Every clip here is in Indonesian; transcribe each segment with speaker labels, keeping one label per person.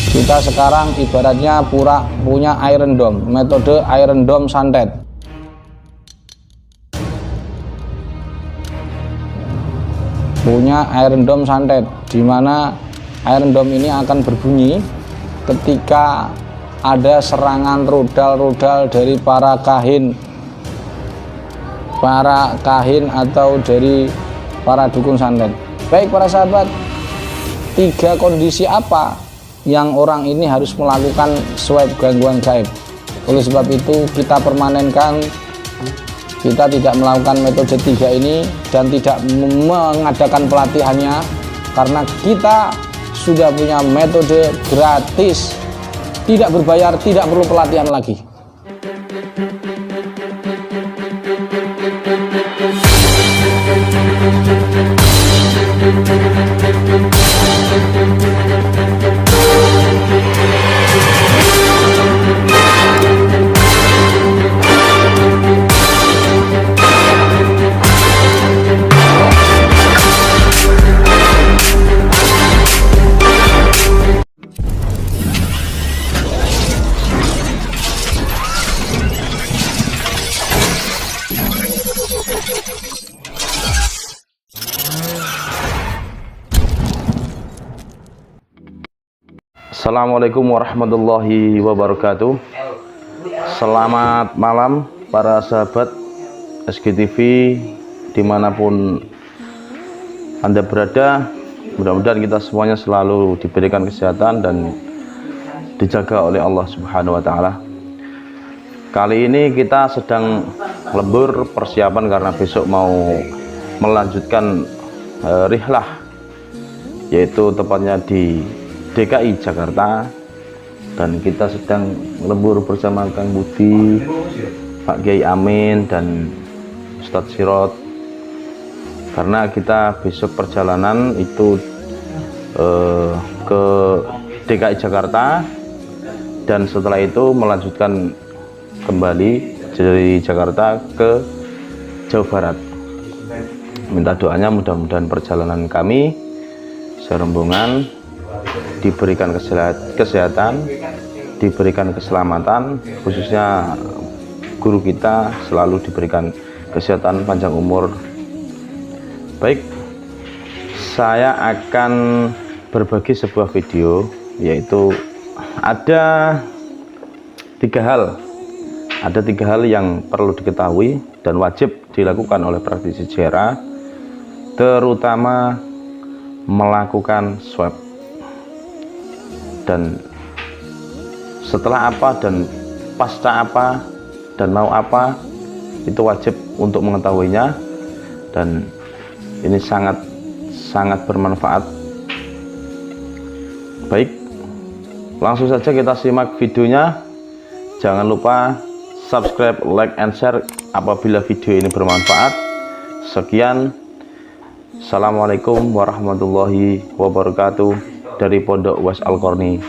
Speaker 1: Kita sekarang ibaratnya punya Iron Dome, metode Iron Dome santet. Punya Iron Dome santet, di mana Iron Dome ini akan berbunyi ketika ada serangan rudal-rudal dari para kahin atau dari para dukun santet. Baik para sahabat, 3 kondisi apa yang orang ini harus melakukan swab gangguan gaib? Oleh sebab itu kita permanenkan, kita tidak melakukan metode 3 ini dan tidak mengadakan pelatihannya, karena kita sudah punya metode gratis, tidak berbayar, tidak perlu pelatihan lagi.
Speaker 2: Assalamualaikum warahmatullahi wabarakatuh. Selamat malam para sahabat SGTV dimanapun Anda berada. Mudah-mudahan kita semuanya selalu diberikan kesehatan dan dijaga oleh Allah Subhanahu wa Ta'ala. Kali ini kita sedang lembur persiapan karena besok mau melanjutkan rihlah, yaitu tepatnya di DKI Jakarta, dan kita sedang lembur bersama Kang Budi, Pak Kiai Amin, dan Ustadz Sirot, karena kita besok perjalanan itu ke DKI Jakarta, dan setelah itu melanjutkan kembali dari Jakarta ke Jawa Barat. Minta doanya mudah-mudahan perjalanan kami serombongan diberikan kesehatan, diberikan keselamatan, khususnya guru kita selalu diberikan kesehatan, panjang umur. Baik, saya akan berbagi sebuah video, yaitu ada 3 hal yang perlu diketahui dan wajib dilakukan oleh praktisi JRA, terutama melakukan swab. Dan setelah apa dan pasca apa dan mau apa, itu wajib untuk mengetahuinya, dan ini sangat bermanfaat. Baik, langsung saja kita simak videonya. Jangan lupa subscribe, like, and share apabila video ini bermanfaat. Sekian, assalamualaikum warahmatullahi wabarakatuh. Dari Pondok Uwais Al-Qarni,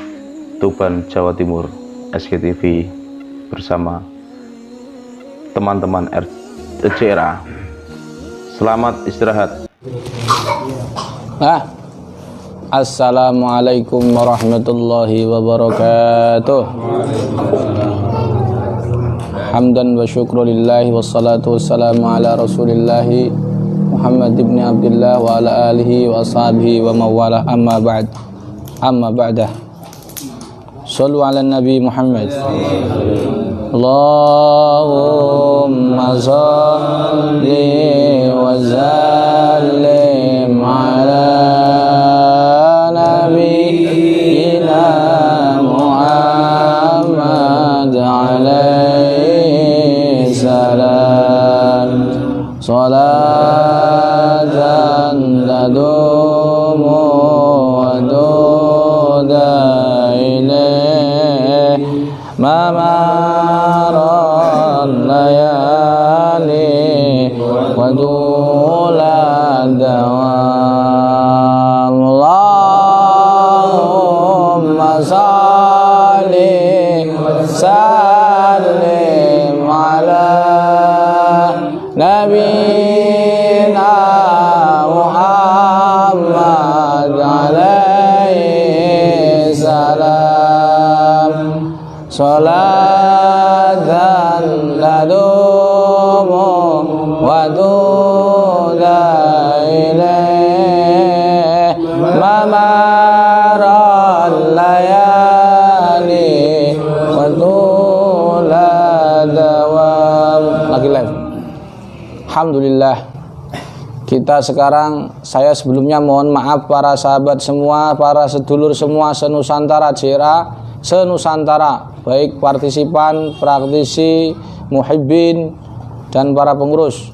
Speaker 2: Tuban, Jawa Timur, SGTV bersama teman-teman JRA. Selamat istirahat.
Speaker 1: Assalamualaikum warahmatullahi wabarakatuh. Hamdan wa syukrulillahi wassalatu wassalamu ala rasulillahi Muhammad ibn Abdullah wa ala alihi wa ashabihi wa mawalah, amma ba'dah. Sallu ala Nabi Muhammad. Allahumma salli wa sallim ala nabiyyina Muhammad alaihi salam. Salatan tadumu wa duda ilaih mamaran layali wa dulad dawam. Allahumma salli wa sallim ala nabiyina Muhammad alaihi salam salatan tadumu wa ilaih mamaral layali wa dawam. Lagi live. Alhamdulillah. Kita sekarang, saya sebelumnya mohon maaf para sahabat semua, para sedulur semua senusantara JRA, senusantara, baik partisipan, praktisi, muhibbin, dan para pengurus.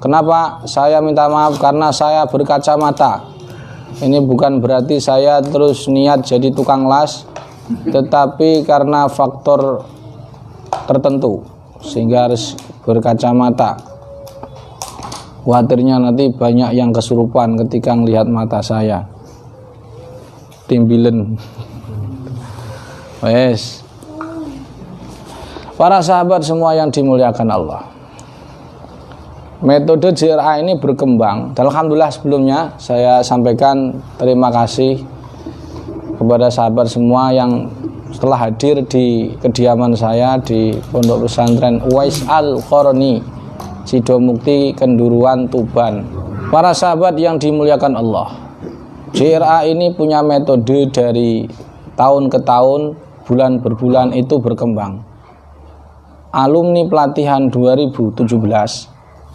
Speaker 1: Kenapa saya minta maaf? Karena saya berkacamata. Ini bukan berarti saya terus niat jadi tukang las, tetapi karena faktor tertentu sehingga harus berkacamata. Khawatirnya nanti banyak yang kesurupan ketika melihat mata saya. Timbilen. Wes. Para sahabat semua yang dimuliakan Allah. Metode JRA ini berkembang. Alhamdulillah sebelumnya saya sampaikan terima kasih kepada sahabat semua yang telah hadir di kediaman saya di Pondok Pesantren Uwais Al-Qarni, Sidomukti, Kenduruan, Tuban. Para sahabat yang dimuliakan Allah, JRA ini punya metode dari tahun ke tahun, bulan berbulan itu berkembang. Alumni pelatihan 2017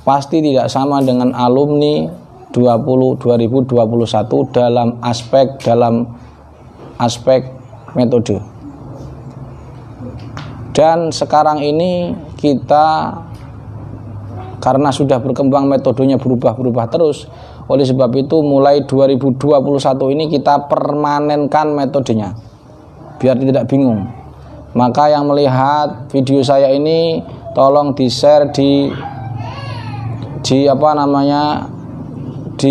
Speaker 1: pasti tidak sama dengan alumni 2021 dalam aspek metode. Dan sekarang ini kita, karena sudah berkembang metodenya berubah-berubah terus, oleh sebab itu mulai 2021 ini kita permanenkan metodenya biar tidak bingung. Maka yang melihat video saya ini tolong di-share di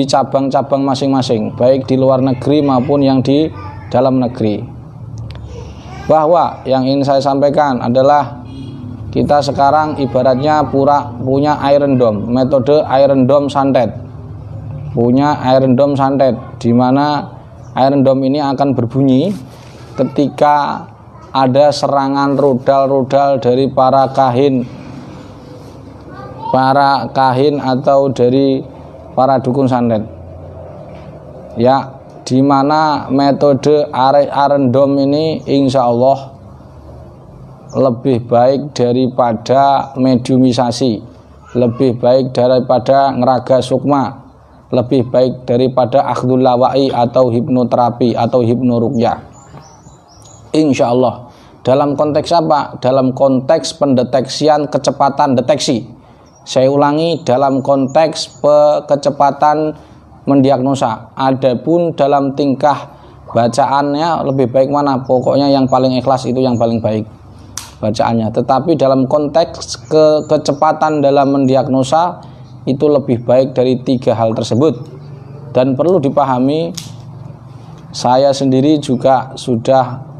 Speaker 1: cabang-cabang masing-masing, baik di luar negeri maupun yang di dalam negeri. Bahwa yang ingin saya sampaikan adalah kita sekarang ibaratnya punya Iron Dome, metode Iron Dome santet. Punya Iron Dome santet, di mana Iron Dome ini akan berbunyi ketika ada serangan rudal-rudal dari para kahin atau dari para dukun santet. Ya, di mana metode Iron Dome ini insya Allah lebih baik daripada mediumisasi, lebih baik daripada ngeraga sukma, lebih baik daripada akhdul lawai atau hipnoterapi atau hipnoruqyah. Insya Allah. Dalam konteks apa? Dalam konteks pendeteksian kecepatan deteksi. Saya ulangi, dalam konteks kecepatan mendiagnosa. Adapun dalam tingkah bacaannya lebih baik mana? Pokoknya yang paling ikhlas itu yang paling baik bacaannya. Tetapi dalam konteks kecepatan dalam mendiagnosa itu lebih baik dari 3 hal tersebut. Dan perlu dipahami, saya sendiri juga sudah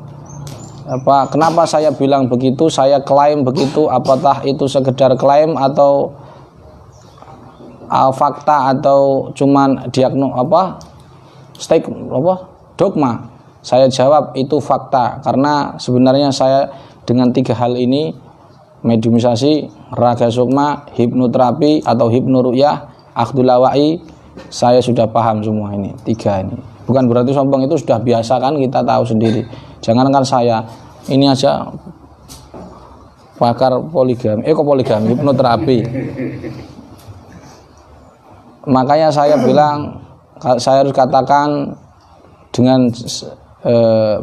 Speaker 1: kenapa saya bilang begitu, saya klaim begitu, apakah itu sekedar klaim atau fakta atau cuman dogma. Saya jawab itu fakta, karena sebenarnya saya dengan 3 hal ini, mediumisasi, raga sukma, hipnoterapi atau hipnoruqyah, akhdul lawai, saya sudah paham semua ini, 3 ini. Bukan berarti sombong, itu sudah biasa kan, kita tahu sendiri. Jangankan saya, ini aja pakar poligami, hipnoterapi. Makanya saya bilang, saya harus katakan dengan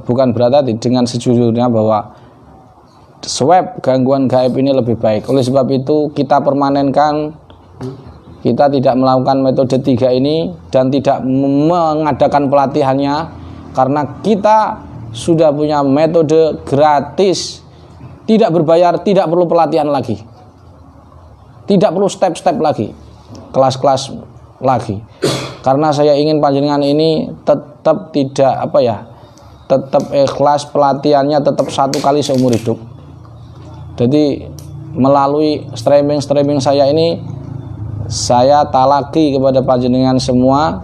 Speaker 1: bukan berarti dengan sejujurnya bahwa swab gangguan gaib ini lebih baik. Oleh sebab itu kita permanenkan, kita tidak melakukan metode 3 ini dan tidak mengadakan pelatihannya, karena kita sudah punya metode gratis, tidak berbayar, tidak perlu pelatihan lagi, tidak perlu step-step lagi, kelas-kelas lagi. Karena saya ingin panjenengan ini tetap tetap ikhlas, pelatihannya tetap 1 kali seumur hidup. Jadi melalui streaming saya ini, saya talaki kepada panjenengan semua,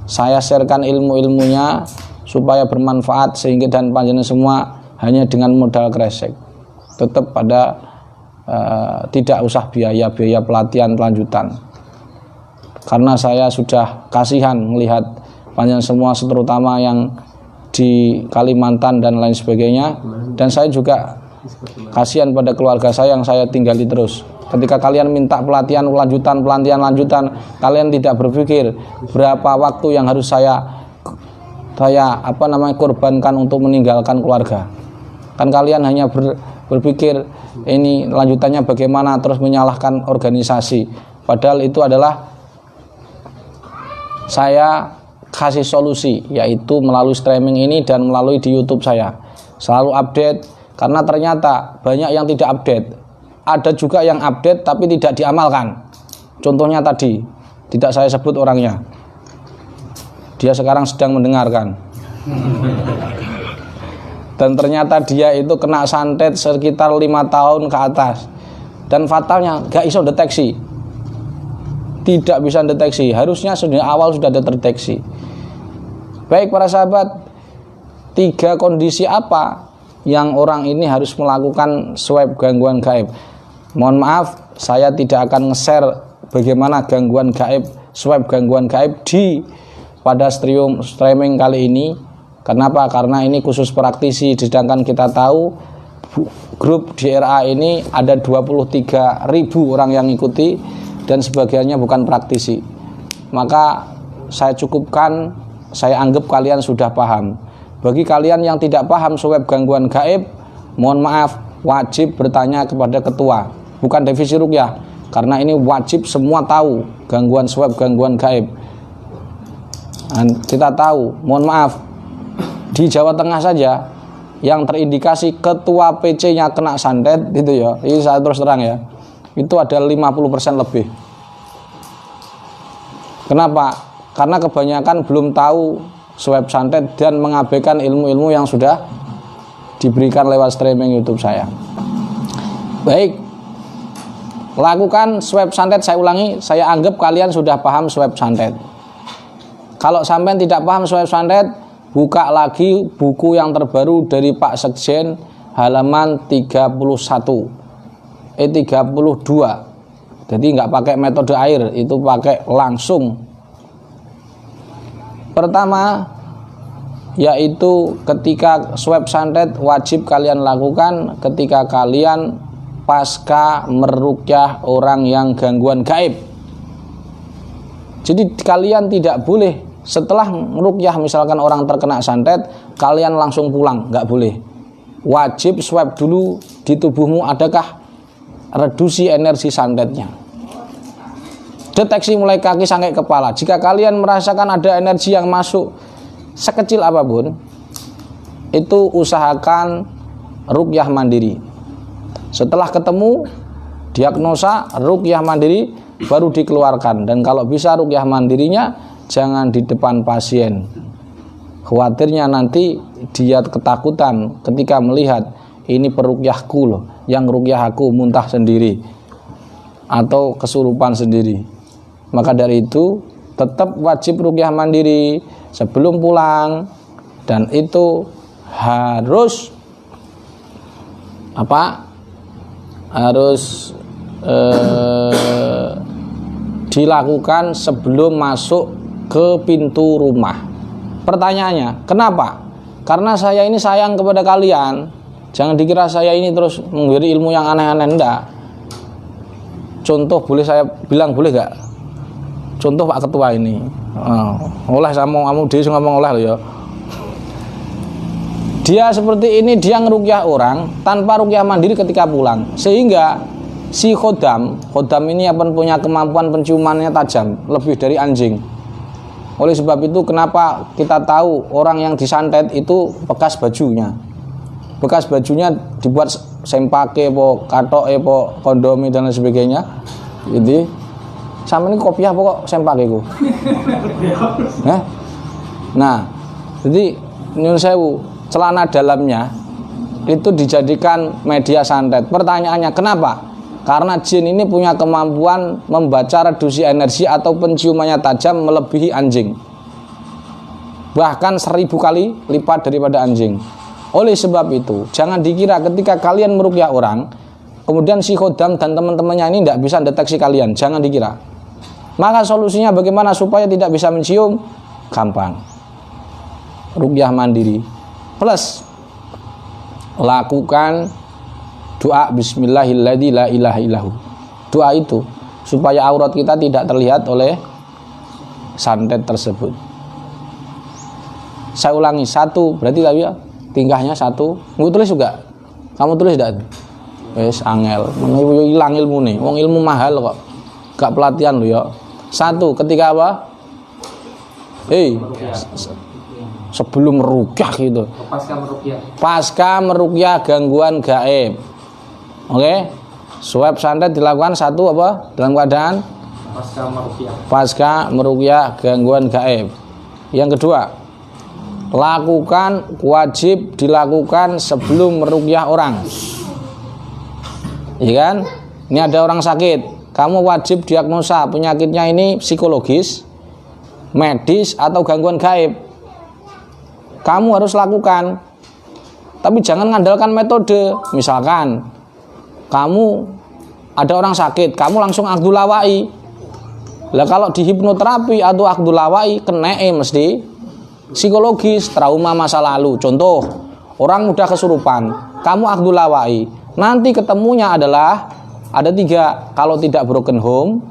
Speaker 1: saya sharekan ilmu-ilmunya supaya bermanfaat, sehingga dan panjenengan semua hanya dengan modal kresek. Tetap pada tidak usah biaya pelatihan lanjutan. Karena saya sudah kasihan melihat panjenengan semua, terutama yang di Kalimantan dan lain sebagainya, dan saya juga kasihan pada keluarga saya yang saya tinggali terus. Ketika kalian minta pelatihan lanjutan, kalian tidak berpikir berapa waktu yang harus saya korbankan untuk meninggalkan keluarga. Kan kalian hanya berpikir ini lanjutannya bagaimana, terus menyalahkan organisasi. Padahal itu adalah saya kasih solusi, yaitu melalui streaming ini dan melalui di YouTube saya. Selalu update, karena ternyata banyak yang tidak update. Ada juga yang update tapi tidak diamalkan. Contohnya tadi, tidak saya sebut orangnya. Dia sekarang sedang mendengarkan. Dan ternyata dia itu kena santet sekitar 5 tahun ke atas. Dan fatalnya gak iso deteksi. Tidak bisa deteksi. Harusnya sudah awal sudah terdeteksi. Baik para sahabat, 3 kondisi apa yang orang ini harus melakukan swab gangguan gaib? Mohon maaf, saya tidak akan nge-share bagaimana gangguan gaib, swab gangguan gaib pada streaming kali ini. Kenapa? Karena ini khusus praktisi, sedangkan kita tahu grup DRA ini ada 23.000 orang yang ikuti dan sebagiannya bukan praktisi. Maka saya cukupkan, saya anggap kalian sudah paham. Bagi kalian yang tidak paham swab gangguan gaib, mohon maaf, wajib bertanya kepada ketua, bukan divisi ruqyah, karena ini wajib semua tahu gangguan swab gangguan gaib. Kita tahu, mohon maaf, di Jawa Tengah saja yang terindikasi ketua PC-nya kena santet itu ya, ini saya terus terang ya, itu ada 50% lebih. Kenapa? Karena kebanyakan belum tahu swab santet dan mengabaikan ilmu-ilmu yang sudah diberikan lewat streaming YouTube saya. Baik, lakukan swab santet. Saya ulangi, saya anggap kalian sudah paham swab santet. Kalau sampai tidak paham swab santet, buka lagi buku yang terbaru dari Pak Sekjen halaman 32. Jadi nggak pakai metode air, itu pakai langsung. Pertama, yaitu ketika swab santet wajib kalian lakukan ketika kalian pasca meruqyah orang yang gangguan gaib. Jadi kalian tidak boleh setelah meruqyah misalkan orang terkena santet, kalian langsung pulang, nggak boleh. Wajib swab dulu di tubuhmu, adakah reduksi energi santetnya. Deteksi mulai kaki sampai kepala. Jika kalian merasakan ada energi yang masuk sekecil apapun, itu usahakan ruqyah mandiri. Setelah ketemu diagnosa ruqyah mandiri baru dikeluarkan, dan kalau bisa ruqyah mandirinya jangan di depan pasien. Khawatirnya nanti dia ketakutan ketika melihat ini peruqyahku loh, yang ruqyah aku muntah sendiri atau kesurupan sendiri. Maka dari itu tetap wajib ruqyah mandiri sebelum pulang, dan itu harus dilakukan sebelum masuk ke pintu rumah. Pertanyaannya, kenapa? Karena saya ini sayang kepada kalian. Jangan dikira saya ini terus memberi ilmu yang aneh-aneh, enggak. Contoh boleh saya bilang, boleh gak? Contoh Pak Ketua ini, oleh sama kamu dia ngomong oleh loh ya. Dia seperti ini, dia ngeruqyah orang tanpa ruqyah mandiri ketika pulang, sehingga si khodam ini akan punya kemampuan penciumannya tajam lebih dari anjing. Oleh sebab itu kenapa kita tahu orang yang disantet itu bekas bajunya dibuat sempake, katoke, kondomi dan lain sebagainya. Jadi sama ini kopiah pokok sempake ku. Nah, jadi nyun sewu, celana dalamnya itu dijadikan media santet. Pertanyaannya kenapa? Karena jin ini punya kemampuan membaca reduksi energi atau penciumannya tajam melebihi anjing. bahkan 1000 kali lipat daripada anjing. Oleh sebab itu, jangan dikira ketika kalian meruqyah orang, kemudian si khodam dan teman-temannya ini tidak bisa deteksi kalian. Jangan dikira. Maka solusinya bagaimana supaya tidak bisa mencium? Gampang. Ruqyah mandiri. Plus lakukan doa bismillahilladzi la ilaha illahu. Doa itu supaya aurat kita tidak terlihat oleh santet tersebut. Saya ulangi, 1 berarti tadi ya tingkahnya 1. Nggak tulis juga? Kamu tulis tidak? Wes angel, hilang ilmu nih. Wong ilmu mahal kok. Gak pelatihan lo ya. 1 ketika apa? Sebelum meruqyah gitu. Pasca meruqyah gangguan gaib. Oke? Swab santet dilakukan 1 apa? Dalam keadaan pasca meruqyah gangguan gaib. Yang kedua, wajib dilakukan sebelum meruqyah orang. Iya kan? Ini ada orang sakit, kamu wajib diagnosa penyakitnya ini psikologis, medis atau gangguan gaib. Kamu harus lakukan. Tapi jangan ngandalkan metode. Misalkan kamu ada orang sakit, kamu langsung akdul lawai. Lah kalau di hipnoterapi atau akdul lawai kena mesti psikologis, trauma masa lalu. Contoh, orang mudah kesurupan, kamu akdul lawai. Nanti ketemunya adalah ada 3. Kalau tidak broken home,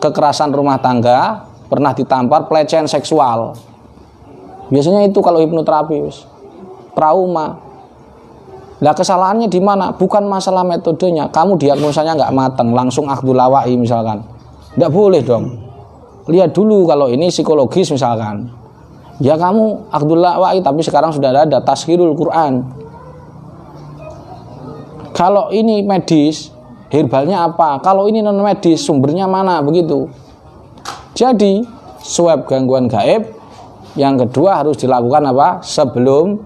Speaker 1: kekerasan rumah tangga, pernah ditampar, pelecehan seksual. Biasanya itu kalau hipnoterapi, trauma. Lah kesalahannya di mana? Bukan masalah metodenya. Kamu diagnosanya nggak matang, langsung akdul lawai misalkan. Nggak boleh dong. Lihat dulu kalau ini psikologis misalkan. Ya kamu akdul lawai, tapi sekarang sudah ada tazkirul Quran. Kalau ini medis, herbalnya apa? Kalau ini non medis, sumbernya mana? Begitu. Jadi swab gangguan gaib yang kedua harus dilakukan apa? Sebelum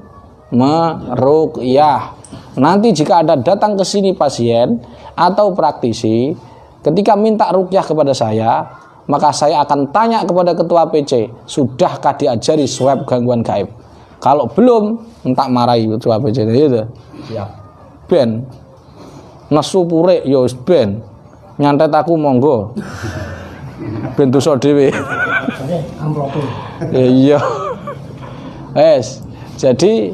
Speaker 1: meruqyah. Nanti jika ada datang ke sini pasien atau praktisi, ketika minta ruqyah kepada saya, maka saya akan tanya kepada ketua PC, sudahkah diajari swab gangguan gaib? Kalau belum, entak marahi ketua PC itu. Siap. Ben nesu purek ya wis ben. Nyantet aku monggo. Ben dosa dhewe. Iya. Jadi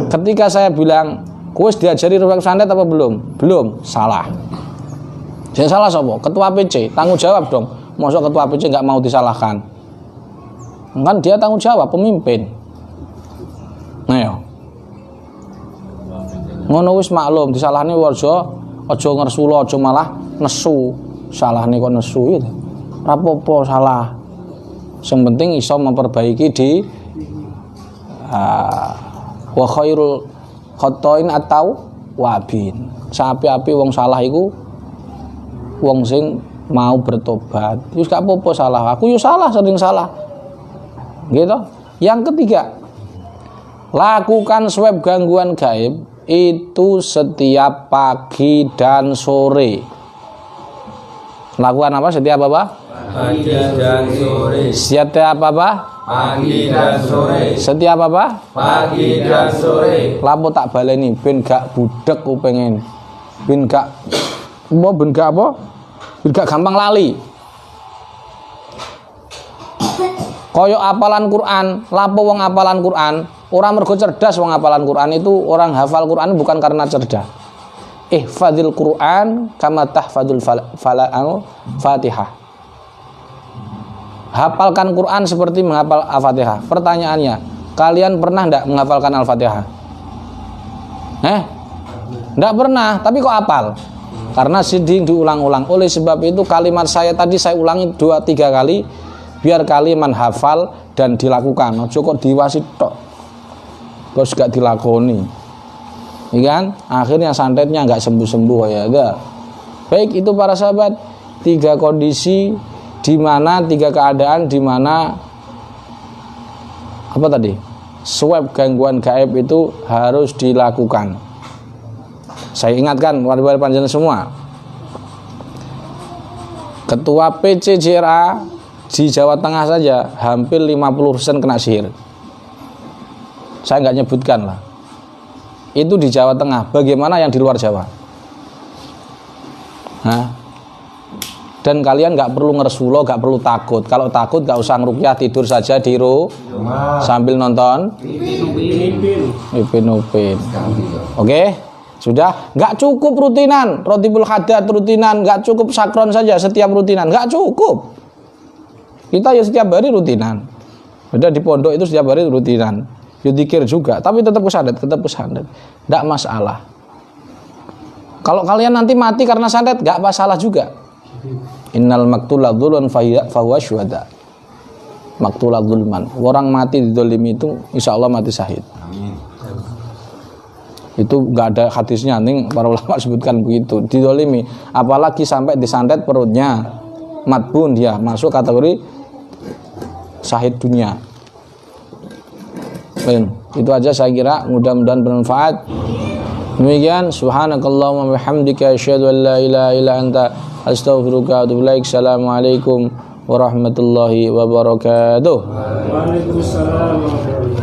Speaker 1: ketika saya bilang, "Kuis diajari ruqyah santet apa belum?" Belum, salah. Jadi salah sapa? Ketua PC, tanggung jawab dong. Masa ketua PC nggak mau disalahkan? Kan dia tanggung jawab, pemimpin. Nah ya. Ngono wis maklum, disalahne warga, aja ngersula, aja malah nesu. Salahne kok nesu gitu. Ora apa-apa salah. Yang penting iso memperbaiki di wa khairul khotoin atau wabin. Sapi-api wong salah iku wong sing mau bertobat. Wis gak apa-apa salah. Aku yo salah, sering salah. Gitu. Yang ketiga, lakukan swab gangguan gaib itu setiap pagi dan sore. Lakukan apa? Setiap apa?
Speaker 3: Pagi dan sore.
Speaker 1: Setiap apa?
Speaker 3: Pagi dan sore.
Speaker 1: Setiap apa?
Speaker 3: Pagi dan sore.
Speaker 1: Lapo tak baleni ben gak budek pengen. Ben gak apa? Ben gak gampang lali. Koyok apalan Quran, lapo wong apalan Quran, orang mergo cerdas wong apalan Quran itu, orang hafal Quran bukan karena cerdas. Ihfadzil Quran kama tahfadzul Fatihah. Hafalkan Quran seperti menghafal Al-Fatihah. Pertanyaannya, kalian pernah enggak menghafalkan Al-Fatihah? Enggak pernah, tapi kok hafal? Karena sering diulang-ulang. Oleh sebab itu kalimat saya tadi saya ulangi 2-3 kali biar kalian hafal dan dilakukan. Ojo kok diwasi tok. Terus gak dilakoni. Iya kan? Akhirnya santetnya enggak sembuh-sembuh ya enggak. Baik, itu para sahabat, 3 kondisi di mana 3 keadaan di mana apa tadi? Swab gangguan gaib itu harus dilakukan. Saya ingatkan warga panjenengan semua. Ketua PCJRA di Jawa Tengah saja hampir 50% kena sihir. Saya nggak nyebutkan lah. Itu di Jawa Tengah. Bagaimana yang di luar Jawa? Nah, dan kalian nggak perlu ngeresulo, nggak perlu takut. Kalau takut nggak usah ngerukyah, tidur saja di rumah sambil nonton Upin. Oke, sudah. Nggak cukup rutinan, rotibul hadat rutinan, nggak cukup sakron saja setiap rutinan, nggak cukup. Kita ya setiap hari rutinan. Udah di pondok itu setiap hari rutinan. Dzikir juga, tapi tetap kesandet. Nggak masalah. Kalau kalian nanti mati karena sandet, nggak masalah juga. Innal maktula dzulun fahuwa syuhada. Maktula dzulman. Orang mati didolimi itu insya Allah mati syahid. Amin. Itu nggak ada hadisnya, nih para ulama sebutkan begitu. Didolimi, apalagi sampai disandet perutnya, matbun dia masuk kategori syahid dunia. Itu aja saya kira, mudah-mudahan bermanfaat. Demikian, subhanakallahumma wabihamdika asyhadu an la ilaha illa anta astaghfiruka wa atubu ilaik. Assalamualaikum warahmatullahi wabarakatuh.
Speaker 4: Waalaikumsalam.